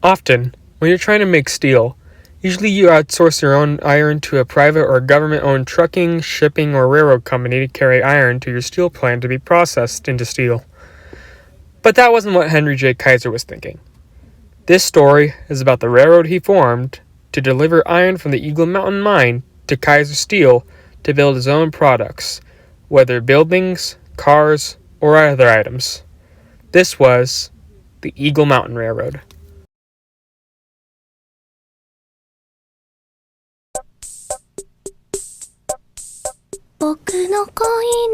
Often, when you're trying to make steel, usually you outsource your own iron to a private or government-owned trucking, shipping, or railroad company to carry iron to your steel plant to be processed into steel. But that wasn't what Henry J. Kaiser was thinking. This story is about the railroad he formed to deliver iron from the Eagle Mountain mine to Kaiser Steel to build his own products, whether buildings, cars, or other items. This was the Eagle Mountain Railroad. "僕の子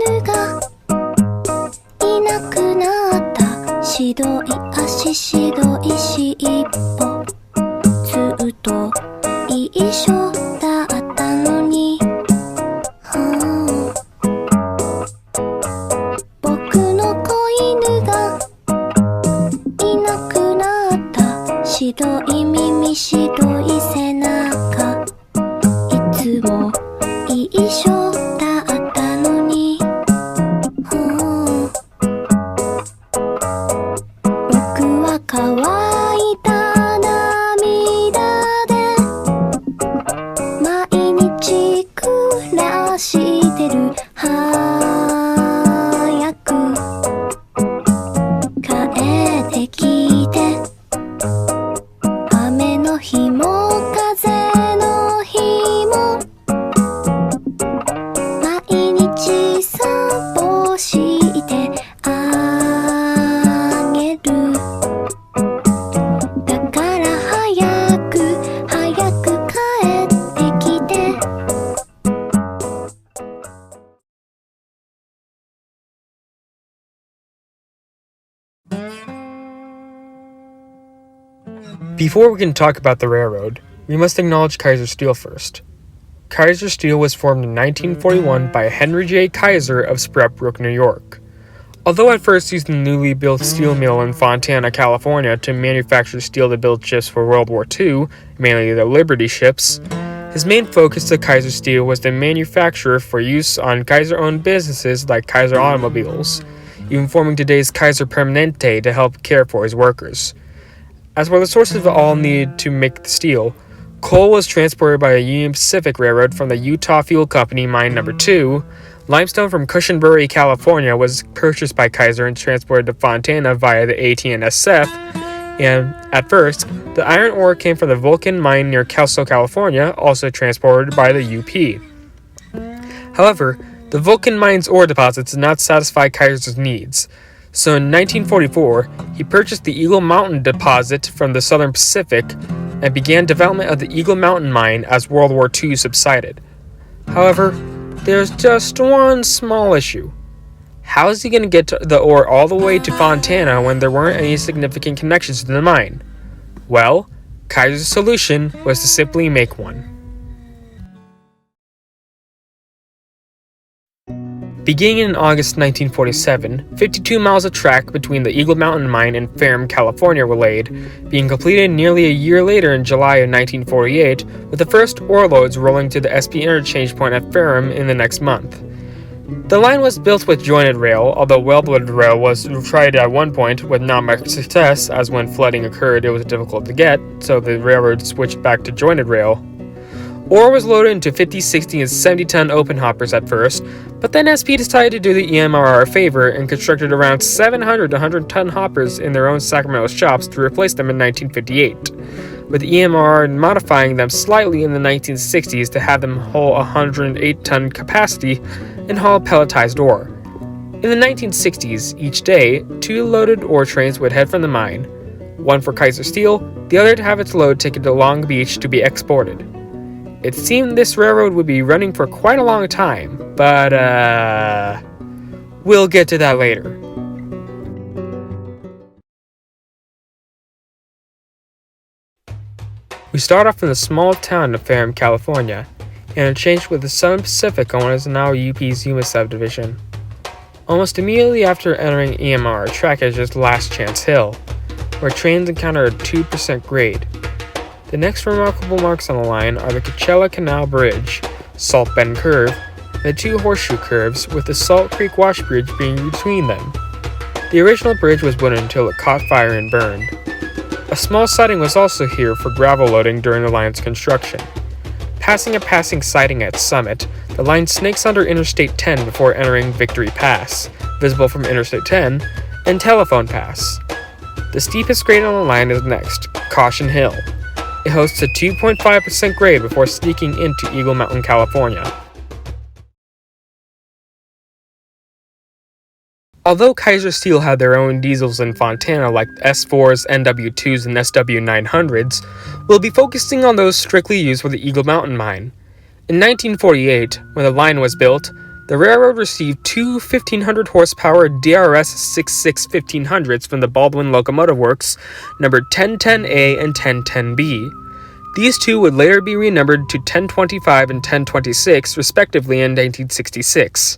犬がいなくなった。白い足白い尻尾ずっと一緒だったのに、僕の子犬がいなくなった。白い耳白い背中いつも一緒だったのに、僕は乾いた涙で毎日暮らしてる。早く帰ってきて、雨の日も風の日も毎日散歩してあげる。だから早く帰ってきて。Before we can talk about the railroad, we must acknowledge Kaiser Steel first. Kaiser Steel was formed in 1941 by Henry J. Kaiser of Sprout Brook, New York. Although at first using the newly built steel mill in Fontana, California to manufacture steel to build ships for World War II, mainly the Liberty ships, his main focus to Kaiser Steel was the manufacture for use on Kaiser-owned businesses like Kaiser Automobiles, even forming today's Kaiser Permanente to help care for his workers. As for the sources of all needed to make the steel, coal was transported by the Union Pacific Railroad from the Utah Fuel Company Mine No. 2. Limestone from Cushenberry, California was purchased by Kaiser and transported to Fontana via the AT&SF. And at first, the iron ore came from the Vulcan mine near Kelso, California, also transported by the UP. However, the Vulcan mine's ore deposits did not satisfy Kaiser's needs. So in 1944, he purchased the Eagle Mountain deposit from the Southern Pacific and began development of the Eagle Mountain mine as World War II subsided. However, there's just one small issue. How is he going to get the ore all the way to Fontana when there weren't any significant connections to the mine? Well, Kaiser's solution was to simply make one. Beginning in August 1947, 52 miles of track between the Eagle Mountain Mine and Ferrum, California were laid, being completed nearly a year later in July of 1948, with the first ore loads rolling to the SP interchange point at Ferrum in the next month. The line was built with jointed rail, although welded rail was tried at one point with not much success, as when flooding occurred it was difficult to get, so the railroad switched back to jointed rail. Ore was loaded into 50, 60, and 70-ton open hoppers at first, but then SP decided to do the EMRR a favor and constructed around 700 to 100-ton hoppers in their own Sacramento shops to replace them in 1958, with EMRR modifying them slightly in the 1960s to have them haul 108-ton capacity and haul pelletized ore. In the 1960s, each day, 2 loaded ore trains would head from the mine, one for Kaiser Steel, the other to have its load taken to Long Beach to be exported. It seemed this railroad would be running for quite a long time, but we'll get to that later. We start off in the small town of Ferrum, California, and interchange with the Southern Pacific on what is now UP's Yuma subdivision. Almost immediately after entering EMR, track is just Last Chance Hill, where trains encounter a 2% grade. The next remarkable marks on the line are the Coachella Canal Bridge, Salt Bend Curve, and the 2 horseshoe curves with the Salt Creek Wash Bridge being between them. The original bridge was wooden until it caught fire and burned. A small siding was also here for gravel loading during the line's construction. Passing a passing siding at Summit, the line snakes under Interstate 10 before entering Victory Pass, visible from Interstate 10, and Telephone Pass. The steepest grade on the line is next, Caution Hill. It hosts a 2.5% grade before sneaking into Eagle Mountain, California. Although Kaiser Steel had their own diesels in Fontana like S4s, NW2s, and SW900s, we'll be focusing on those strictly used for the Eagle Mountain mine. In 1948, when the line was built, the railroad received two 1,500 horsepower DRS 66 1500s from the Baldwin Locomotive Works, numbered 1010A and 1010B. These two would later be renumbered to 1025 and 1026, respectively, in 1966.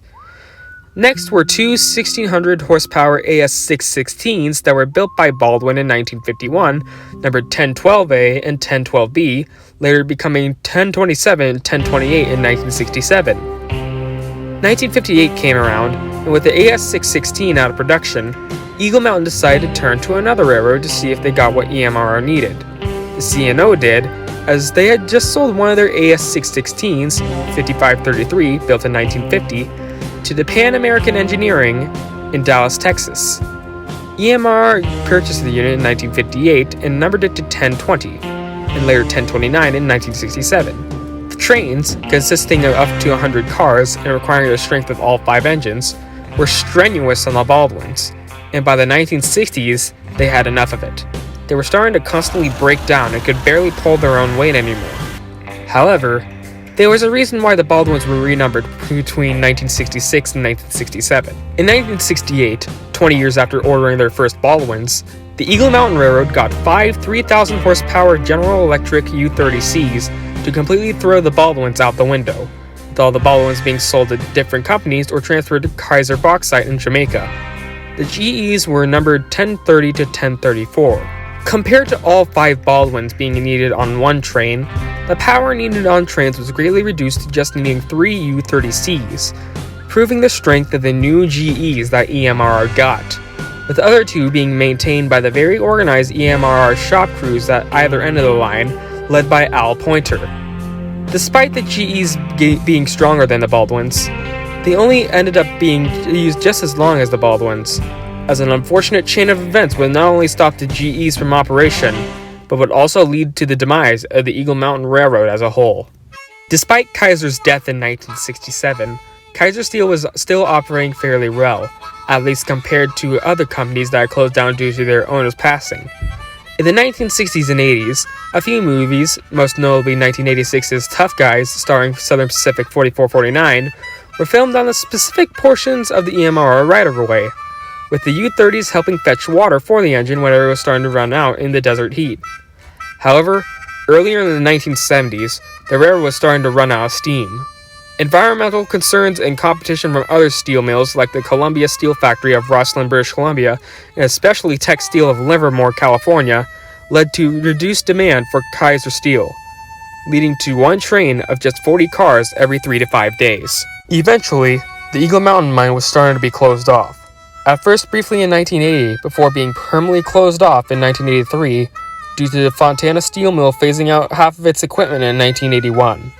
Next were two 1,600 horsepower AS616s that were built by Baldwin in 1951, numbered 1012A and 1012B, later becoming 1027 and 1028 in 1967. 1958 came around, and with the AS616 out of production, Eagle Mountain decided to turn to another railroad to see if they got what EMRR needed. The C&O did, as they had just sold one of their AS616s, 5533, built in 1950, to the Pan American Engineering in Dallas, Texas. EMR purchased the unit in 1958 and numbered it to 1020, and later 1029 in 1967. The trains, consisting of up to 100 cars and requiring the strength of all 5 engines, were strenuous on the Baldwins, and by the 1960s, they had enough of it. They were starting to constantly break down and could barely pull their own weight anymore. However, there was a reason why the Baldwins were renumbered between 1966 and 1967. In 1968, 20 years after ordering their first Baldwins, the Eagle Mountain Railroad got 5 3,000 horsepower General Electric U-30Cs to completely throw the Baldwins out the window, with all the Baldwins being sold to different companies or transferred to Kaiser Bauxite in Jamaica. The GEs were numbered 1030 to 1034. Compared to all 5 Baldwins being needed on one train, the power needed on trains was greatly reduced to just needing 3 U-30Cs, proving the strength of the new GEs that EMRR got, with the other 2 being maintained by the very organized EMRR shop crews at either end of the line, led by Al Pointer. Despite the GEs being stronger than the Baldwins, they only ended up being used just as long as the Baldwins, as an unfortunate chain of events would not only stop the GEs from operation, but would also lead to the demise of the Eagle Mountain Railroad as a whole. Despite Kaiser's death in 1967, Kaiser Steel was still operating fairly well, at least compared to other companies that had closed down due to their owners passing. In the 1960s and 80s, a few movies, most notably 1986's Tough Guys starring Southern Pacific 4449, were filmed on the specific portions of the EMRR right-of-way, with the U-30s helping fetch water for the engine whenever it was starting to run out in the desert heat. However, earlier in the 1970s, the railroad was starting to run out of steam. Environmental concerns and competition from other steel mills like the Columbia Steel Factory of Rosslyn, British Columbia, and especially Tech Steel of Livermore, California, led to reduced demand for Kaiser Steel, leading to one train of just 40 cars every 3 to 5 days. Eventually, the Eagle Mountain mine was starting to be closed off. At first briefly in 1980, before being permanently closed off in 1983 due to the Fontana Steel Mill phasing out half of its equipment in 1981.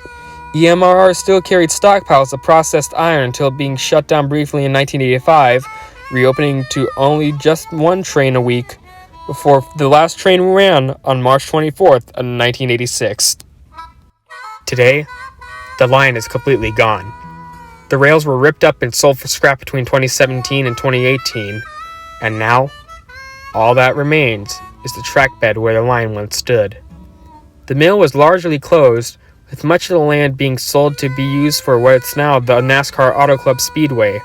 EMRR still carried stockpiles of processed iron until being shut down briefly in 1985, reopening to only just one train a week before the last train ran on March 24th of 1986. Today, the line is completely gone. The rails were ripped up and sold for scrap between 2017 and 2018, and now, all that remains is the track bed where the line once stood. The mill was largely closed, with much of the land being sold to be used for what's now the NASCAR Auto Club Speedway,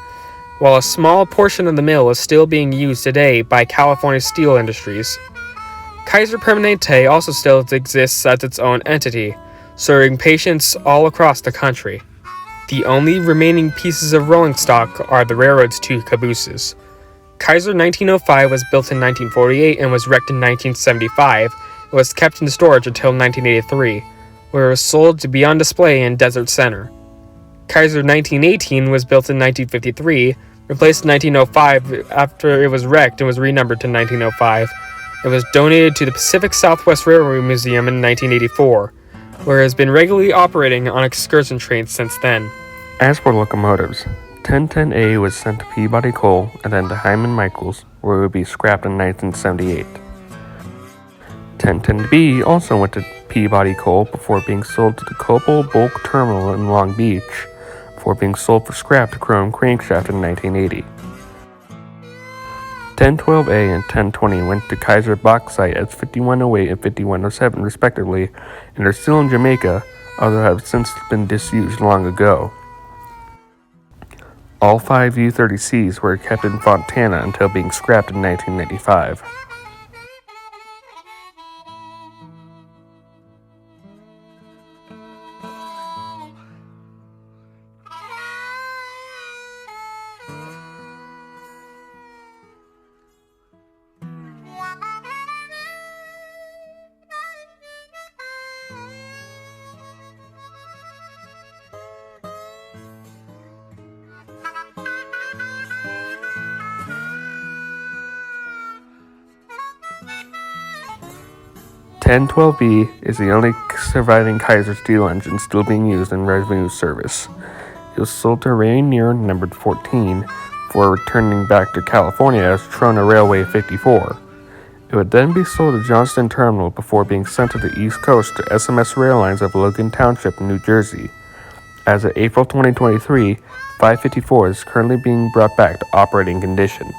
while a small portion of the mill is still being used today by California Steel Industries. Kaiser Permanente also still exists as its own entity, serving patients all across the country. The only remaining pieces of rolling stock are the railroad's 2 cabooses. Kaiser 1905 was built in 1948 and was wrecked in 1975. It was kept in storage until 1983, where it was sold to be on display in Desert Center. Kaiser 1918 was built in 1953, replaced in 1905 after it was wrecked and was renumbered to 1905, It was donated to the Pacific Southwest Railroad Museum in 1984, where it has been regularly operating on excursion trains since then. As for locomotives, 1010A was sent to Peabody Coal and then to Hyman Michaels, where it would be scrapped in 1978. 1010B also went to Peabody Coal before being sold to the Copal Bulk Terminal in Long Beach, before being sold for scrap to Chrome Crankshaft in 1980. 1012A and 1020 went to Kaiser Bauxite as 5108 and 5107 respectively, and are still in Jamaica, although have since been disused long ago. All 5 U-30Cs were kept in Fontana until being scrapped in 1995. Ten 12B is the only surviving Kaiser steel engine still being used in revenue service. It was sold to Rainier numbered 14 before returning back to California as Trona Railway 54. It would then be sold to Johnston Terminal before being sent to the East Coast to SMS Rail Lines of Logan Township, New Jersey. As of April 2023, 554 is currently being brought back to operating condition.